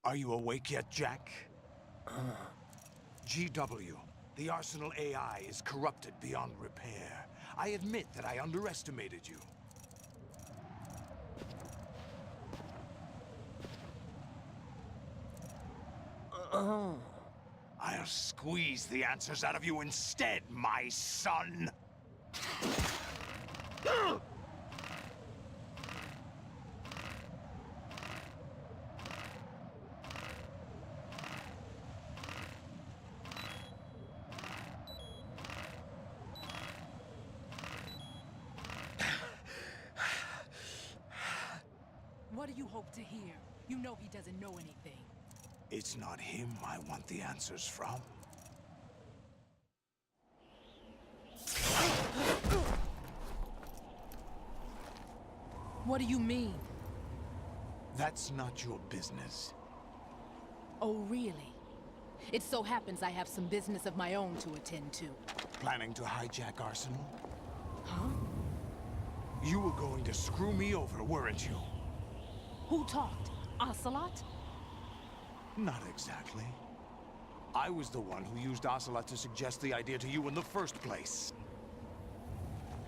Are you awake yet, Jack? GW, the Arsenal AI is corrupted beyond repair. I admit that I underestimated you. I'll squeeze the answers out of you instead, my son! What do you hope to hear? You know he doesn't know anything. It's not him I want the answers from. What do you mean? That's not your business. Oh, really? It so happens I have some business of my own to attend to. Planning to hijack Arsenal? Huh? You were going to screw me over, weren't you? Who talked? Ocelot? Not exactly. I was the one who used Ocelot to suggest the idea to you in the first place.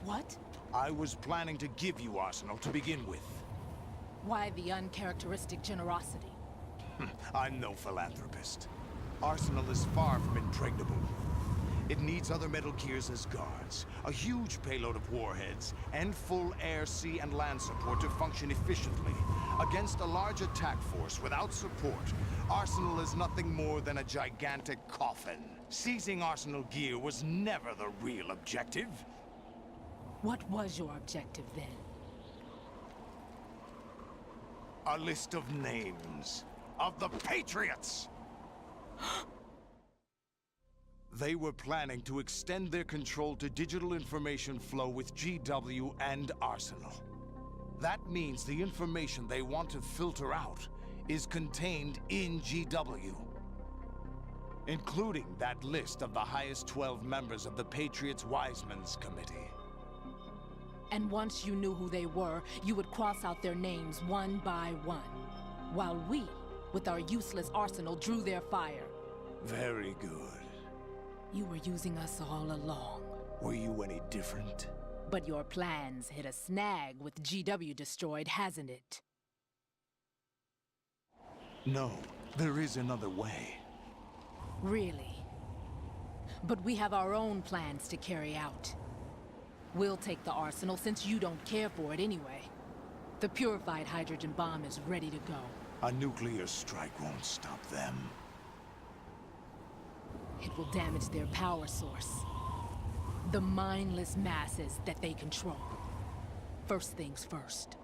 What? I was planning to give you Arsenal to begin with. Why the uncharacteristic generosity? I'm no philanthropist. Arsenal is far from impregnable. It needs other Metal Gears as guards, a huge payload of warheads, and full air, sea, and land support to function efficiently. Against a large attack force without support, Arsenal is nothing more than a gigantic coffin. Seizing Arsenal gear was never the real objective. What was your objective then? A list of names of the Patriots! They were planning to extend their control to digital information flow with GW and Arsenal. That means the information they want to filter out is contained in GW, including that list of the highest 12 members of the Patriots Wiseman's Committee. And once you knew who they were, you would cross out their names one by one, while we, with our useless arsenal, drew their fire. Very good. You were using us all along. Were you any different? But your plans hit a snag with GW destroyed, hasn't it? No, there is another way. Really? But we have our own plans to carry out. We'll take the arsenal since you don't care for it anyway. The purified hydrogen bomb is ready to go. A nuclear strike won't stop them. It will damage their power source. The mindless masses that they control. First things first.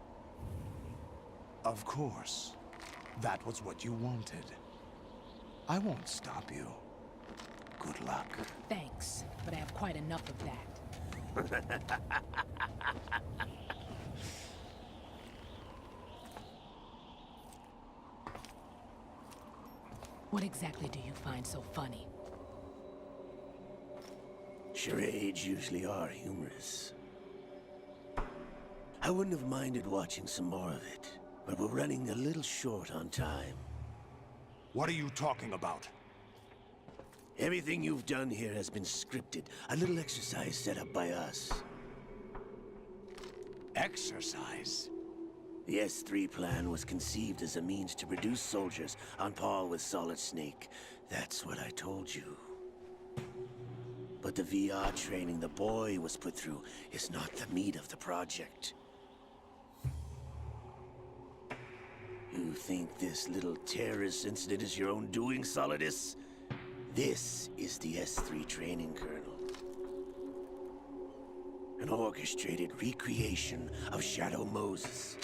Of course. That was what you wanted. I won't stop you. Good luck. Thanks, but I have quite enough of that. What exactly do you find so funny? Charades usually are humorous. I wouldn't have minded watching some more of it, but we're running a little short on time. What are you talking about? Everything you've done here has been scripted, a little exercise set up by us. Exercise? The S3 plan was conceived as a means to produce soldiers on par with Solid Snake. That's what I told you. But the VR training the boy was put through is not the meat of the project. You think this little terrorist incident is your own doing, Solidus? This is the S3 training kernel. An orchestrated recreation of Shadow Moses.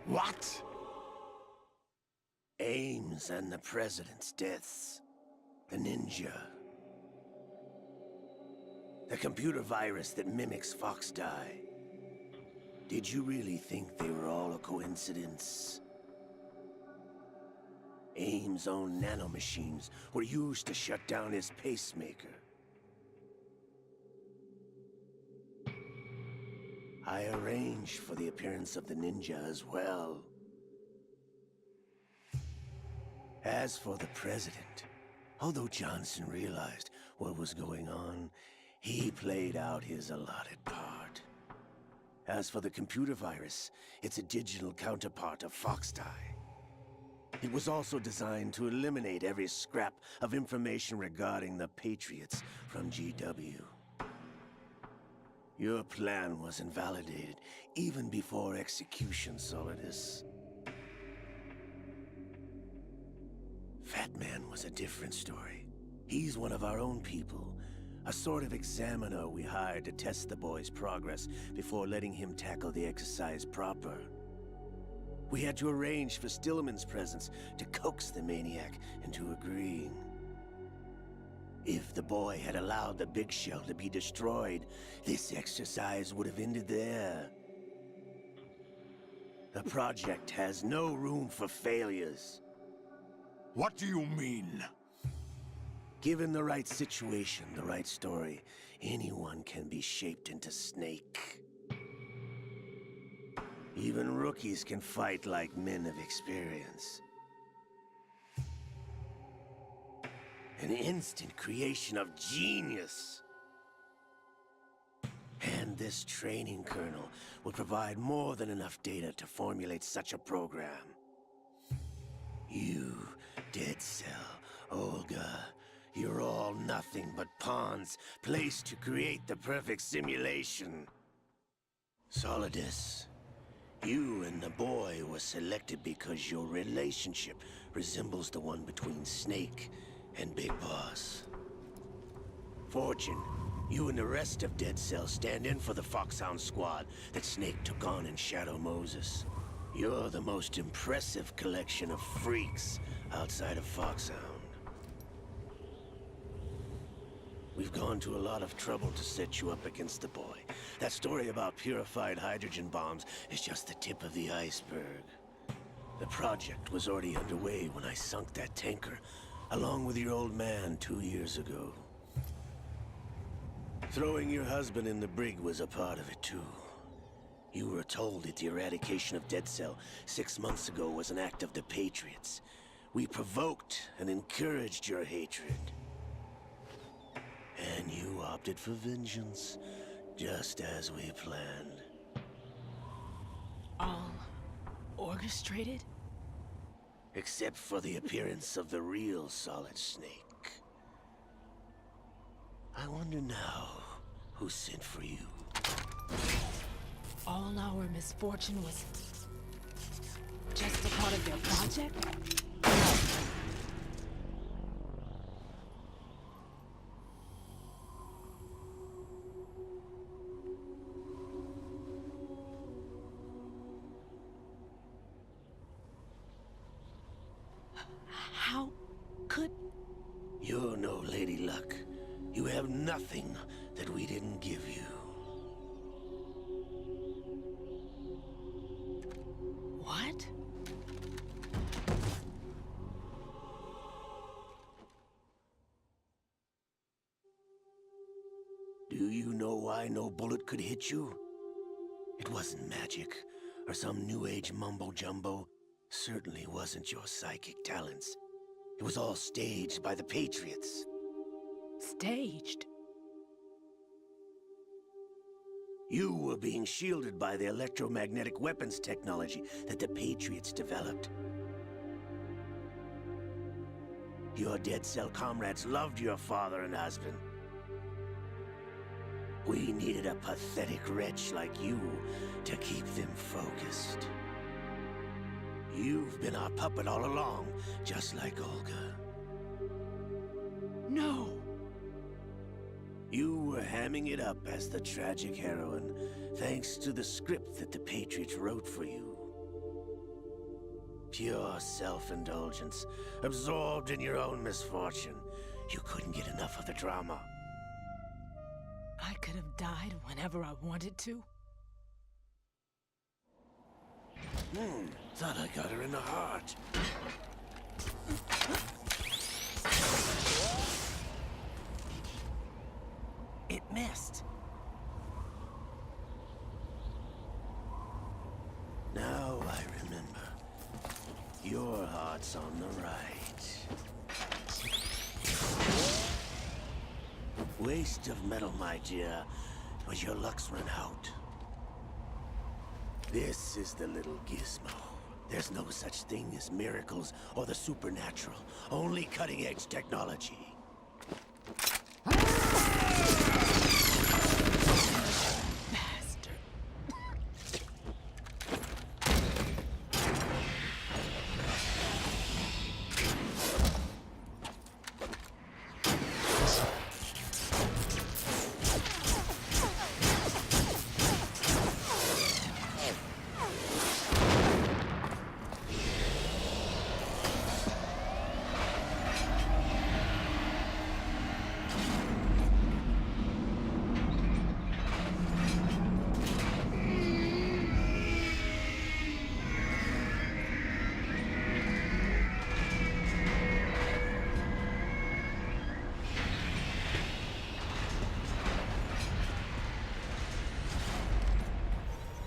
What? Ames and the President's deaths. The ninja. The computer virus that mimics Fox Die. Did you really think they were all a coincidence? Ames' own nanomachines were used to shut down his pacemaker. I arranged for the appearance of the ninja as well. As for the president, although Johnson realized what was going on, he played out his allotted part. As for the computer virus, it's a digital counterpart of Foxdie. It was also designed to eliminate every scrap of information regarding the Patriots from GW. Your plan was invalidated even before execution, Solidus. Fat Man was a different story. He's one of our own people, a sort of examiner we hired to test the boy's progress before letting him tackle the exercise proper. We had to arrange for Stillman's presence to coax the maniac into agreeing. If the boy had allowed the big shell to be destroyed, this exercise would have ended there. The project has no room for failures. What do you mean? Given the right situation, the right story, anyone can be shaped into Snake. Even rookies can fight like men of experience. An instant creation of genius. And this training kernel will provide more than enough data to formulate such a program. You, Dead Cell, Olga, you're all nothing but pawns placed to create the perfect simulation. Solidus, you and the boy were selected because your relationship resembles the one between Snake and Big Boss. Fortune, you and the rest of Dead Cell stand in for the Foxhound squad that Snake took on in Shadow Moses. You're the most impressive collection of freaks outside of Foxhound. We've gone to a lot of trouble to set you up against the boy. That story about purified hydrogen bombs is just the tip of the iceberg. The project was already underway when I sunk that tanker, along with your old man 2 years ago. Throwing your husband in the brig was a part of it too. You were told that the eradication of Dead Cell 6 months ago was an act of the Patriots. We provoked and encouraged your hatred. And you opted for vengeance, just as we planned. All orchestrated? Except for the appearance of the real Solid Snake. I wonder now who sent for you. All our misfortune was just a part of their project? How could... You're no Lady Luck. You have nothing that we didn't give you. What? Do you know why no bullet could hit you? It wasn't magic, or some new age mumbo-jumbo. Certainly wasn't your psychic talents. It was all staged by the Patriots. Staged? You were being shielded by the electromagnetic weapons technology that the Patriots developed. Your Dead Cell comrades loved your father and husband. We needed a pathetic wretch like you to keep them focused. You've been our puppet all along, just like Olga. No! You were hamming it up as the tragic heroine, thanks to the script that the Patriots wrote for you. Pure self-indulgence, absorbed in your own misfortune. You couldn't get enough of the drama. I could have died whenever I wanted to. Thought I got her in the heart. It missed. Now I remember. Your heart's on the right. Waste of metal, my dear, but your luck's run out. This is the little gizmo. There's no such thing as miracles or the supernatural, only cutting-edge technology. Bastard.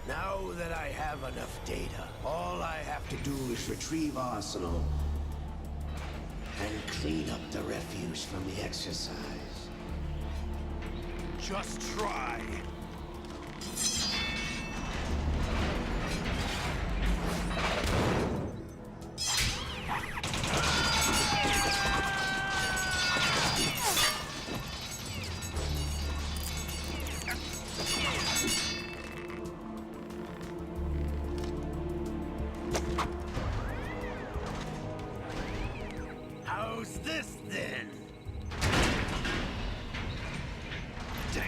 Now that I have enough data, all I have to do is retrieve Arsenal and clean up the refuse from the exercise. Just try. How's this then? Damn.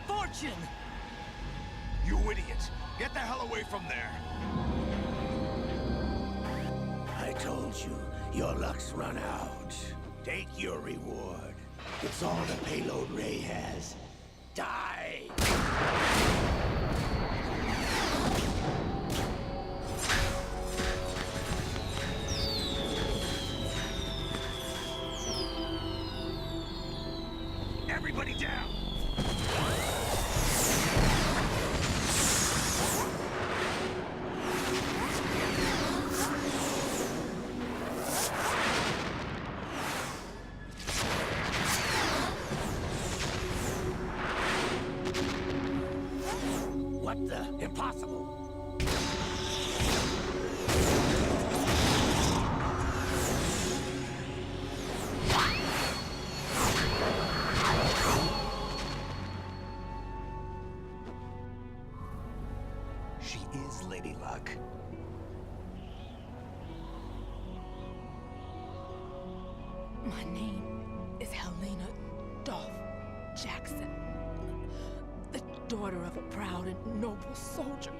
Fortune! You idiot! Get the hell away from there! I told you, your luck's run out. Take your reward. It's all the payload Ray has. Die! Everybody down! What the? Impossible! She is Lady Luck. My name is Helena Dolph Jackson, the daughter of a proud and noble soldier.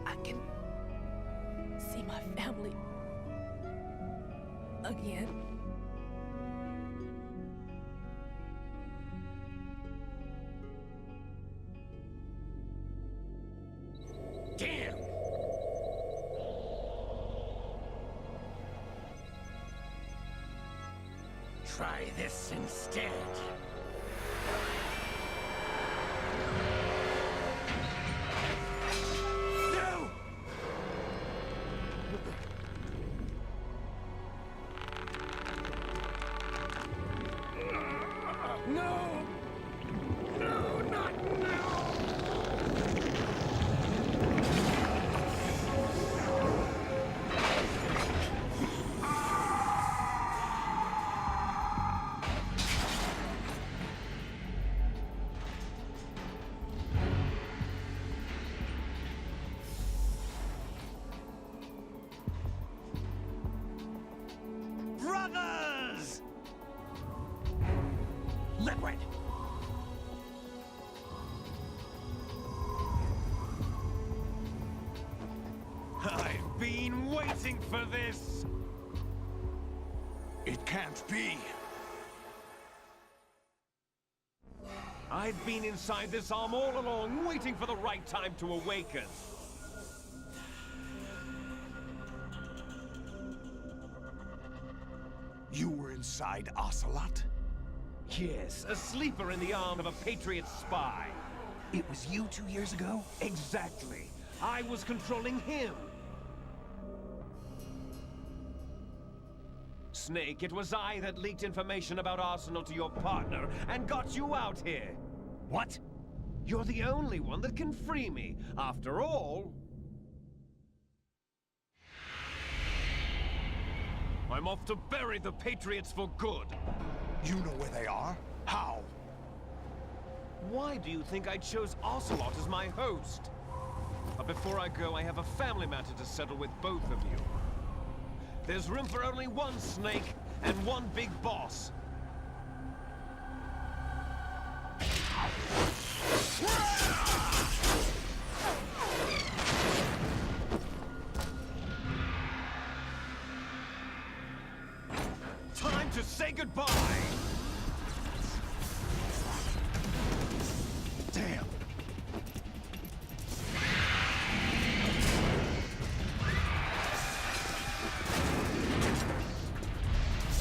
I can see my family again. Damn! Try this instead. No! No! No, not now! Brothers! Liquid! I've been waiting for this! It can't be! I've been inside this arm all along, waiting for the right time to awaken. inside Ocelot? Yes, a sleeper in the arm of a Patriot spy. It was you 2 years ago? Exactly. I was controlling him. Snake, it was I that leaked information about Arsenal to your partner and got you out here. What? You're the only one that can free me. After all... I'm off to bury the Patriots for good. You know where they are? How? Why do you think I chose Ocelot as my host? But before I go, I have a family matter to settle with both of you. There's room for only one Snake and one big boss. Time to say goodbye! Damn.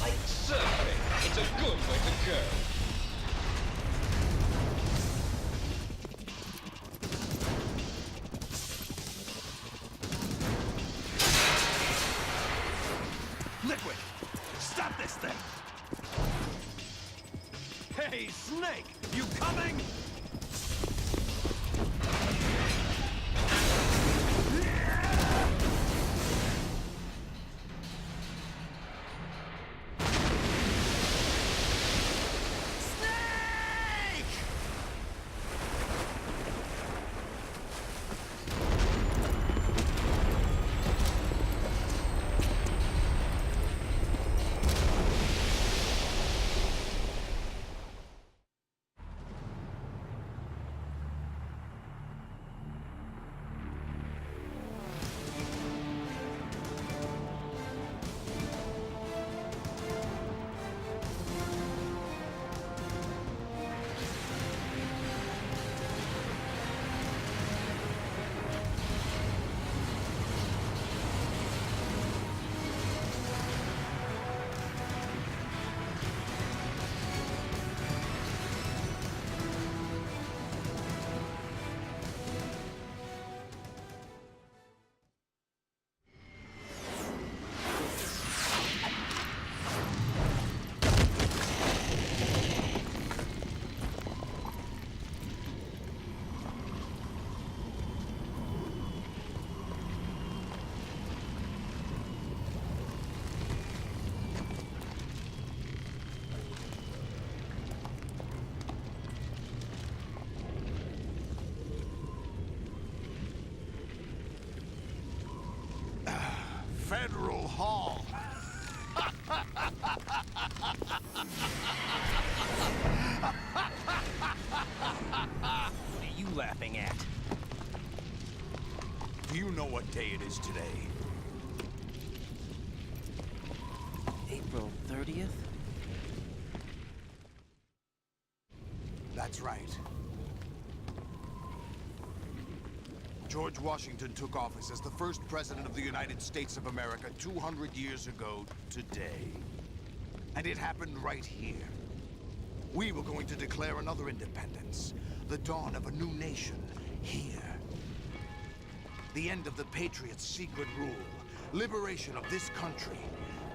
Like surfing, it's a good way to go. Liquid! Stop this thing! Hey, Snake! You coming? Federal Hall. What are you laughing at? Do you know what day it is today? April 30th? That's right. George Washington took office as the first president of the United States of America 200 years ago today. And it happened right here. We were going to declare another independence, the dawn of a new nation, here. The end of the Patriots' secret rule, liberation of this country.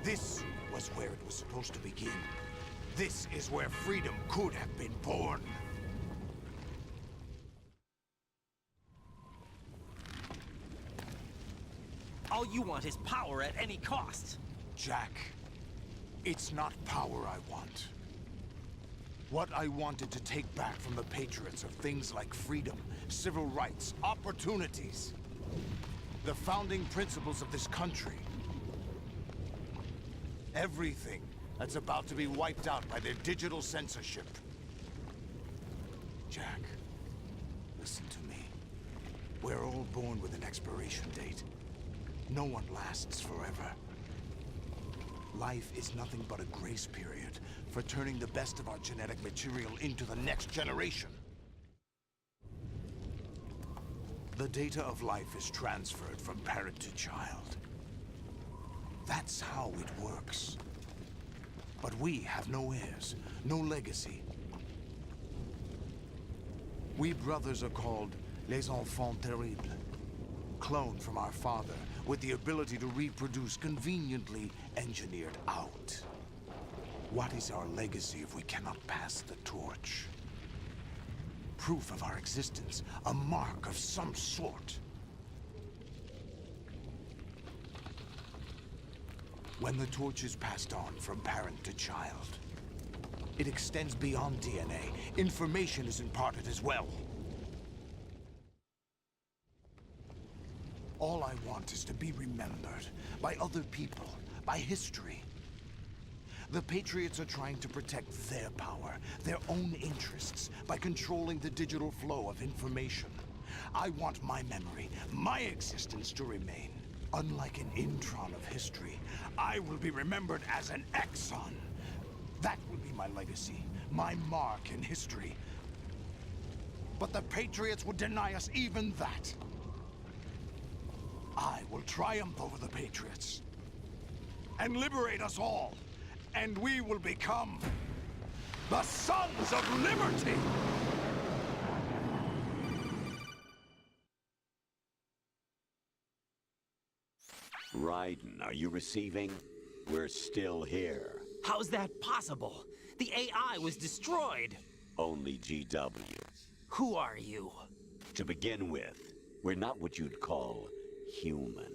This was where it was supposed to begin. This is where freedom could have been born. All you want is power at any cost. Jack, it's not power I want. What I wanted to take back from the Patriots are things like freedom, civil rights, opportunities. The founding principles of this country. Everything that's about to be wiped out by their digital censorship. Jack, listen to me. We're all born with an expiration date. No one lasts forever. Life is nothing but a grace period for turning the best of our genetic material into the next generation. The data of life is transferred from parent to child. That's how it works. But we have no heirs, no legacy. We brothers are called Les Enfants Terribles. Cloned from our father, with the ability to reproduce conveniently engineered out. What is our legacy if we cannot pass the torch? Proof of our existence, a mark of some sort. When the torch is passed on from parent to child, it extends beyond DNA. Information is imparted as well. All I want is to be remembered by other people, by history. The Patriots are trying to protect their power, their own interests, by controlling the digital flow of information. I want my memory, my existence to remain. Unlike an intron of history, I will be remembered as an exon. That will be my legacy, my mark in history. But the Patriots would deny us even that. I will triumph over the Patriots and liberate us all, and we will become the Sons of Liberty! Raiden, are you receiving? We're still here. How's that possible? The AI was destroyed. Only GW. Who are you? To begin with, we're not what you'd call human.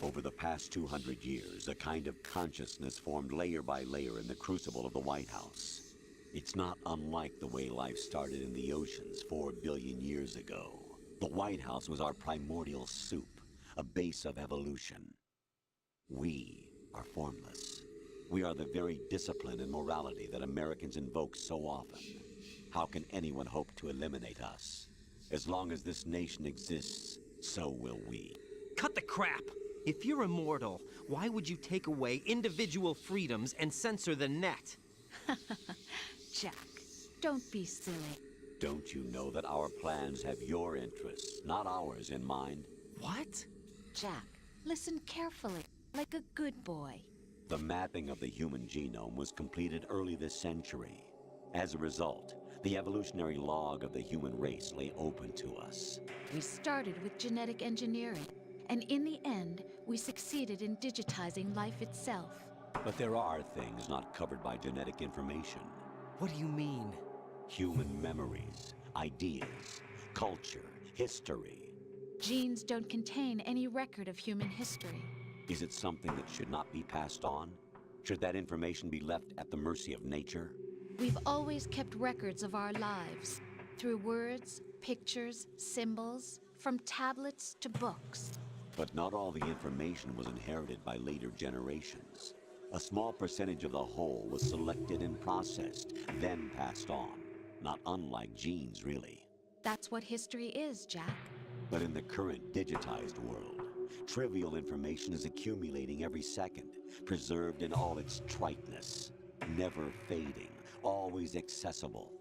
Over the past 200 years, a kind of consciousness formed layer by layer in the crucible of the White House. It's not unlike the way life started in the oceans 4 billion years ago. The White House was our primordial soup, a base of evolution. We are formless. We are the very discipline and morality that Americans invoke so often. How can anyone hope to eliminate us? As long as this nation exists, so will we. Cut the crap! If you're immortal, why would you take away individual freedoms and censor the net? Jack, don't be silly. Don't you know that our plans have your interests, not ours, in mind? What? Jack, listen carefully, like a good boy. The mapping of the human genome was completed early this century. As a result, the evolutionary log of the human race lay open to us. We started with genetic engineering, and in the end, we succeeded in digitizing life itself. But there are things not covered by genetic information. What do you mean? Human memories, ideas, culture, history. Genes don't contain any record of human history. Is it something that should not be passed on? Should that information be left at the mercy of nature? We've always kept records of our lives, through words, pictures, symbols, from tablets to books. But not all the information was inherited by later generations. A small percentage of the whole was selected and processed, then passed on. Not unlike genes, really. That's what history is, Jack. But in the current digitized world, trivial information is accumulating every second, preserved in all its triteness, never fading, always accessible.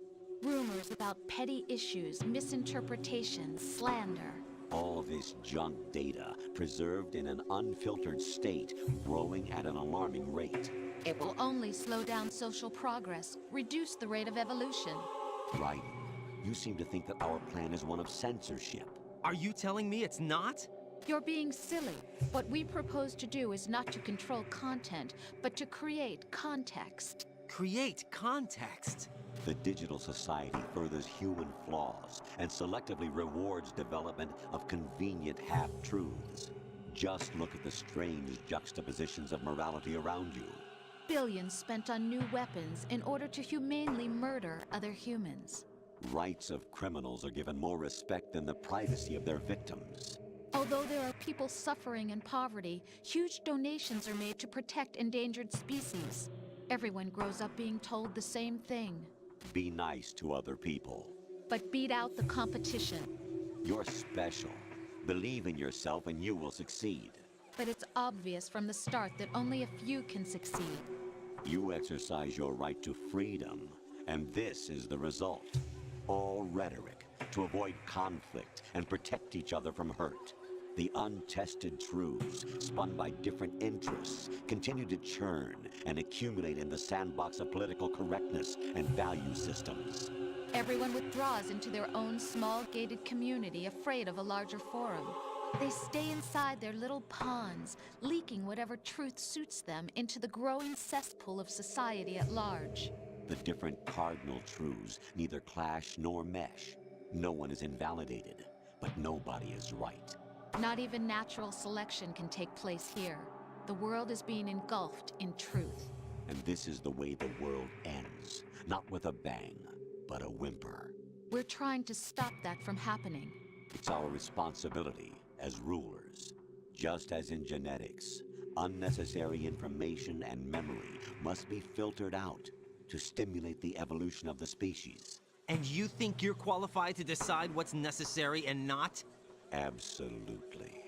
Rumors about petty issues, misinterpretations, slander. All this junk data, preserved in an unfiltered state, growing at an alarming rate. It will only slow down social progress, reduce the rate of evolution. Right. You seem to think that our plan is one of censorship. Are you telling me it's not? You're being silly. What we propose to do is not to control content, but to create context. Create context. The digital society furthers human flaws and selectively rewards development of convenient half-truths. Just look at the strange juxtapositions of morality around you. Billions spent on new weapons in order to humanely murder other humans. Rights of criminals are given more respect than the privacy of their victims. Although there are people suffering in poverty, huge donations are made to protect endangered species. Everyone grows up being told the same thing. Be nice to other people. But beat out the competition. You're special. Believe in yourself and you will succeed. But it's obvious from the start that only a few can succeed. You exercise your right to freedom, and this is the result. All rhetoric to avoid conflict and protect each other from hurt. The untested truths, spun by different interests, continue to churn and accumulate in the sandbox of political correctness and value systems. Everyone withdraws into their own small gated community, afraid of a larger forum. They stay inside their little ponds, leaking whatever truth suits them into the growing cesspool of society at large. The different cardinal truths neither clash nor mesh. No one is invalidated, but nobody is right. Not even natural selection can take place here. The world is being engulfed in truth. And this is the way the world ends. Not with a bang, but a whimper. We're trying to stop that from happening. It's our responsibility as rulers. Just as in genetics, unnecessary information and memory must be filtered out to stimulate the evolution of the species. And you think you're qualified to decide what's necessary and not? Absolutely.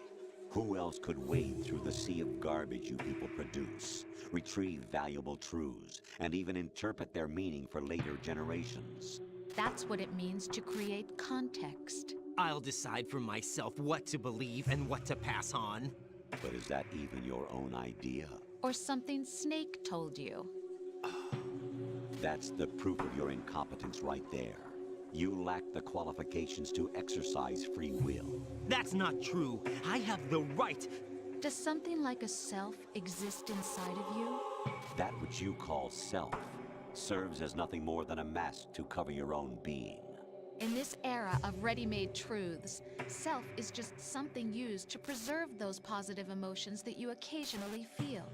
Who else could wade through the sea of garbage you people produce, retrieve valuable truths, and even interpret their meaning for later generations? That's what it means to create context. I'll decide for myself what to believe and what to pass on. But is that even your own idea? Or something Snake told you. That's the proof of your incompetence right there. You lack the qualifications to exercise free will. That's not true. I have the right. Does something like a self exist inside of you? That which you call self serves as nothing more than a mask to cover your own being. In this era of ready-made truths, self is just something used to preserve those positive emotions that you occasionally feel.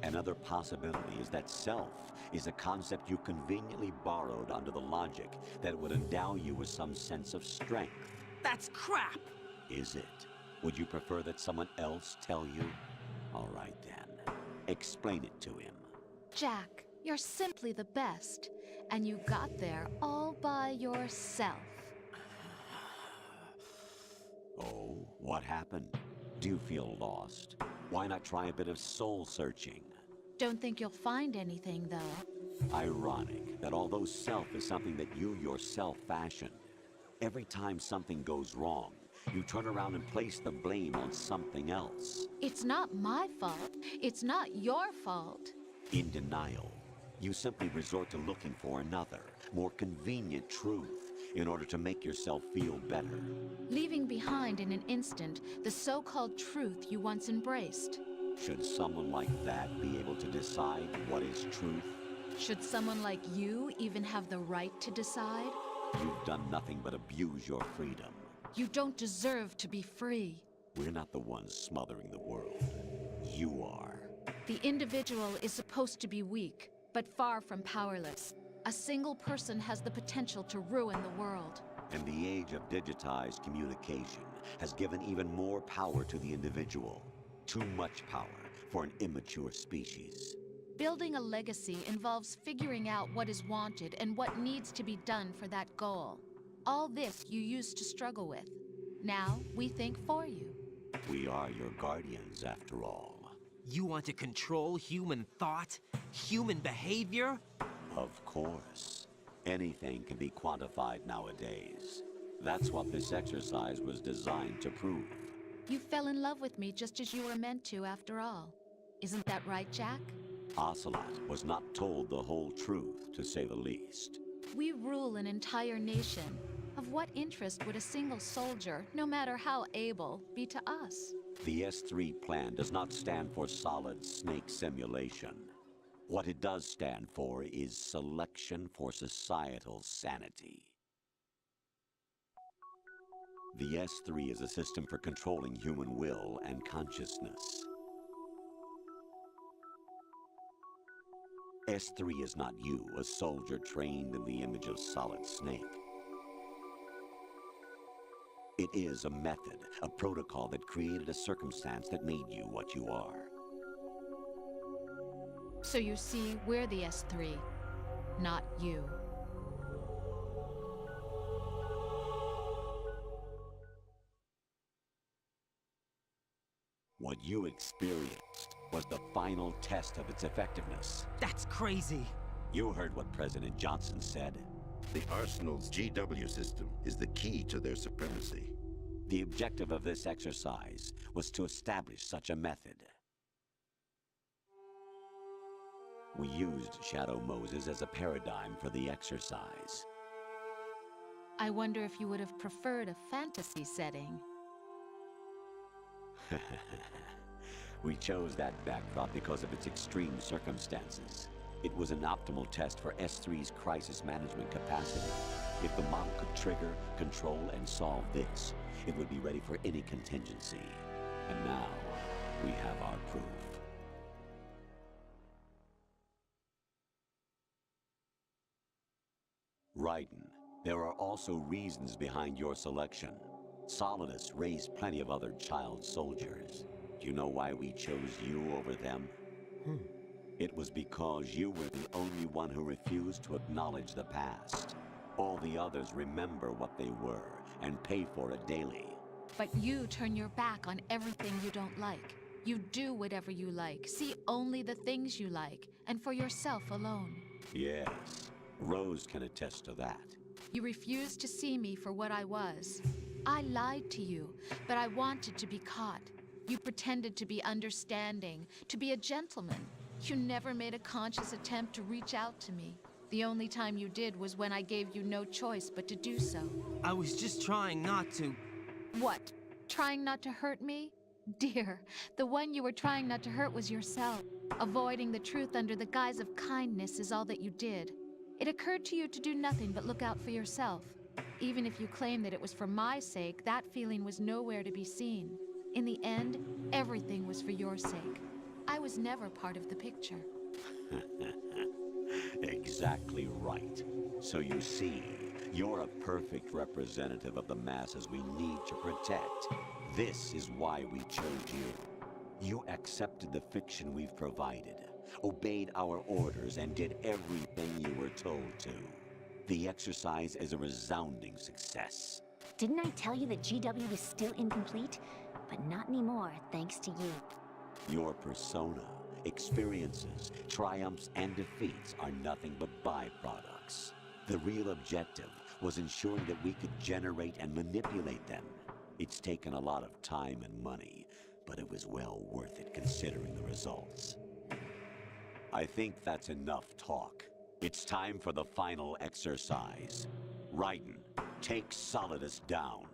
Another possibility is that self is a concept you conveniently borrowed under the logic that it would endow you with some sense of strength. That's crap! Is it? Would you prefer that someone else tell you? All right then. Explain it to him. Jack, you're simply the best, and you got there all by yourself. Oh, what happened? Do you feel lost? Why not try a bit of soul searching? Don't think you'll find anything, though. Ironic that although self is something that you yourself fashioned, every time something goes wrong, you turn around and place the blame on something else. It's not my fault. It's not your fault. In denial, you simply resort to looking for another, more convenient truth in order to make yourself feel better. Leaving behind in an instant the so-called truth you once embraced. Should someone like that be able to decide what is truth? Should someone like you even have the right to decide? You've done nothing but abuse your freedom. You don't deserve to be free. We're not the ones smothering the world. You are. The individual is supposed to be weak, but far from powerless. A single person has the potential to ruin the world. And the age of digitized communication has given even more power to the individual. Too much power for an immature species. Building a legacy involves figuring out what is wanted and what needs to be done for that goal. All this you used to struggle with. Now, we think for you. We are your guardians, after all. You want to control human thought? Human behavior? Of course. Anything can be quantified nowadays. That's what this exercise was designed to prove. You fell in love with me just as you were meant to, after all. Isn't that right, Jack? Ocelot was not told the whole truth, to say the least. We rule an entire nation. Of what interest would a single soldier, no matter how able, be to us? The S3 plan does not stand for solid snake simulation. What it does stand for is selection for societal sanity. The S3 is a system for controlling human will and consciousness. S3 is not you, a soldier trained in the image of Solid Snake. It is a method, a protocol that created a circumstance that made you what you are. So you see, we're the S3, not you. What you experienced was the final test of its effectiveness. That's crazy. You heard what President Johnson said. The Arsenal's GW system is the key to their supremacy. The objective of this exercise was to establish such a method. We used Shadow Moses as a paradigm for the exercise. I wonder if you would have preferred a fantasy setting. We chose that backdrop because of its extreme circumstances. It was an optimal test for S3's crisis management capacity. If the model could trigger, control, and solve this, it would be ready for any contingency. And now, we have our proof. Raiden, there are also reasons behind your selection. Solidus raised plenty of other child soldiers. Do you know why we chose you over them? It was because you were the only one who refused to acknowledge the past. All the others remember what they were and pay for it daily. But you turn your back on everything you don't like. You do whatever you like, see only the things you like, and for yourself alone. Yes, Rose can attest to that. You refused to see me for what I was. I lied to you, but I wanted to be caught. You pretended to be understanding, to be a gentleman. You never made a conscious attempt to reach out to me. The only time you did was when I gave you no choice but to do so. I was just trying not to. What? Trying not to hurt me? Dear, the one you were trying not to hurt was yourself. Avoiding the truth under the guise of kindness is all that you did. It occurred to you to do nothing but look out for yourself. Even if you claim that it was for my sake, that feeling was nowhere to be seen. In the end, everything was for your sake. I was never part of the picture. Exactly right. So you see, you're a perfect representative of the masses we need to protect. This is why we chose you. You accepted the fiction we've provided, obeyed our orders, and did everything you were told to. The exercise is a resounding success. Didn't I tell you that GW was still incomplete? But not anymore, thanks to you. Your persona, experiences, triumphs, and defeats are nothing but byproducts. The real objective was ensuring that we could generate and manipulate them. It's taken a lot of time and money, but it was well worth it considering the results. I think that's enough talk. It's time for the final exercise. Raiden, take Solidus down.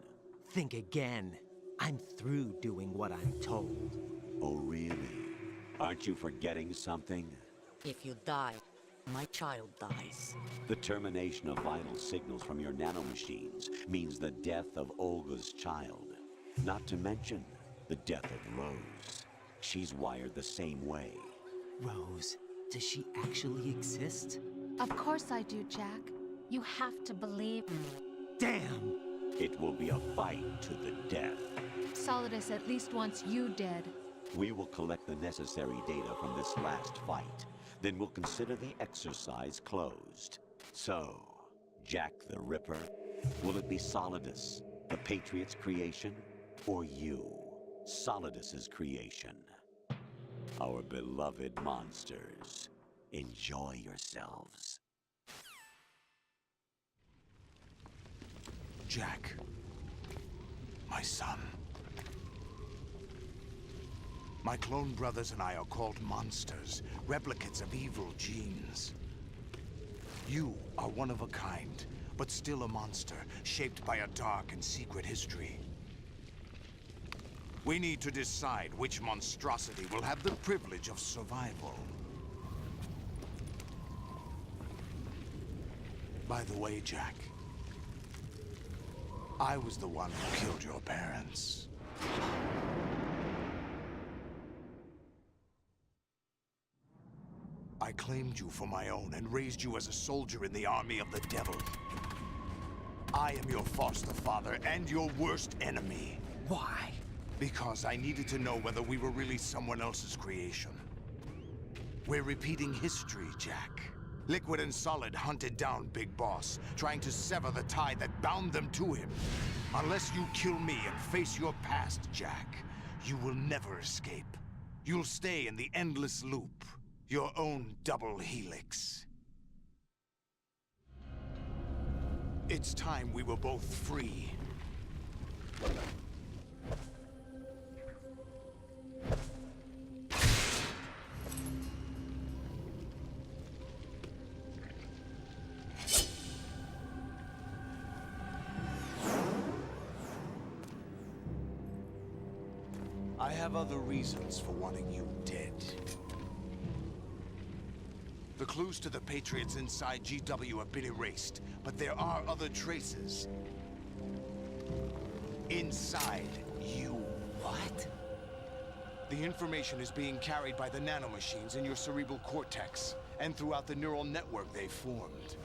Think again. I'm through doing what I'm told. Oh, really? Aren't you forgetting something? If you die, my child dies. The termination of vital signals from your nanomachines means the death of Olga's child. Not to mention the death of Rose. She's wired the same way. Rose, does she actually exist? Of course I do, Jack. You have to believe me. Damn! It will be a fight to the death. Solidus at least wants you dead. We will collect the necessary data from this last fight. Then we'll consider the exercise closed. So, Jack the Ripper, will it be Solidus, the Patriot's creation, or you, Solidus's creation? Our beloved monsters, enjoy yourselves. Jack, my son. My clone brothers and I are called monsters, replicates of evil genes. You are one of a kind, but still a monster, shaped by a dark and secret history. We need to decide which monstrosity will have the privilege of survival. By the way, Jack, I was the one who killed your parents. I claimed you for my own and raised you as a soldier in the army of the devil. I am your foster father and your worst enemy. Why? Because I needed to know whether we were really someone else's creation. We're repeating history, Jack. Liquid and Solid hunted down Big Boss, trying to sever the tie that bound them to him. Unless you kill me and face your past, Jack, you will never escape. You'll stay in the endless loop, your own double helix. It's time we were both free. I have other reasons for wanting you dead. The clues to the Patriots inside GW have been erased, but there are other traces. Inside you. What? The information is being carried by the nanomachines in your cerebral cortex, and throughout the neural network they formed.